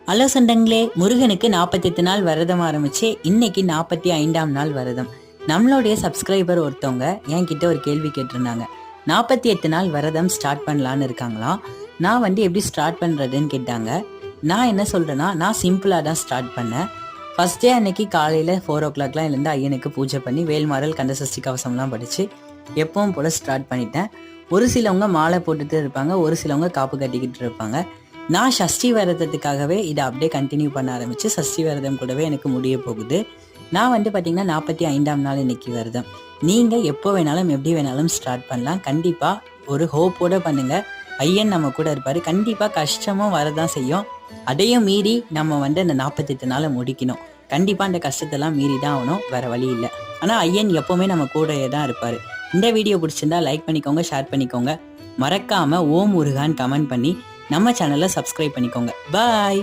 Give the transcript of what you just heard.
Hello சொந்தங்களே, முருகனுக்கு 48 நாள் விரதம் ஆரம்பிச்சு இன்னைக்கு 45ஆம் நாள் விரதம். நம்மளுடைய சப்ஸ்கிரைபர் ஒருத்தவங்க என்கிட்ட ஒரு கேள்வி கேட்டிருந்தாங்க. 48 நாள் விரதம் ஸ்டார்ட் பண்ணலான்னு இருக்காங்களாம். நான் எப்படி ஸ்டார்ட் பண்றதுன்னு கேட்டாங்க. நான் என்ன சொல்றேன்னா, நான் சிம்பிளா தான் ஸ்டார்ட் பண்ணேன். ஃபர்ஸ்ட் டே அன்னைக்கு காலையில 4 o'clock எழுந்து ஐயனுக்கு பூஜை பண்ணி வேல்மாறல் கந்தசஷ்டி கவசம்லாம் படிச்சு எப்பவும் போல ஸ்டார்ட் பண்ணிட்டேன். ஒரு சிலவங்க மாலை போட்டுட்டு இருப்பாங்க, ஒரு சிலவங்க காப்பு கட்டிக்கிட்டு இருப்பாங்க. நான் சஷ்டி விரதத்துக்காகவே இதை அப்படியே கண்டினியூ பண்ண ஆரம்பிச்சு சஷ்டி விரதம் கூடவே எனக்கு முடிய போகுது. நான் பார்த்தீங்கன்னா 45ஆம் நாள் இன்னைக்கு விரதம். நீங்கள் எப்போ வேணாலும் எப்படி வேணாலும் ஸ்டார்ட் பண்ணலாம். கண்டிப்பாக ஒரு ஹோப்போட பண்ணுங்க. ஐயன் நம்ம கூட இருப்பார். கண்டிப்பாக கஷ்டமும் வரதான் செய்யும். அதையும் மீறி நம்ம அந்த 48 நாளை முடிக்கணும். கண்டிப்பாக அந்த கஷ்டத்தெல்லாம் மீறி தான் ஆகணும், வேற வழி இல்லை. ஆனால் ஐயன் எப்போவுமே நம்ம கூடயே தான் இருப்பார். இந்த வீடியோ பிடிச்சிருந்தா லைக் பண்ணிக்கோங்க, ஷேர் பண்ணிக்கோங்க. மறக்காம ஓம் முருகான்னு கமெண்ட் பண்ணி நம்ம சேனலை சப்ஸ்கிரைப் பண்ணிக்கோங்க. பாய்.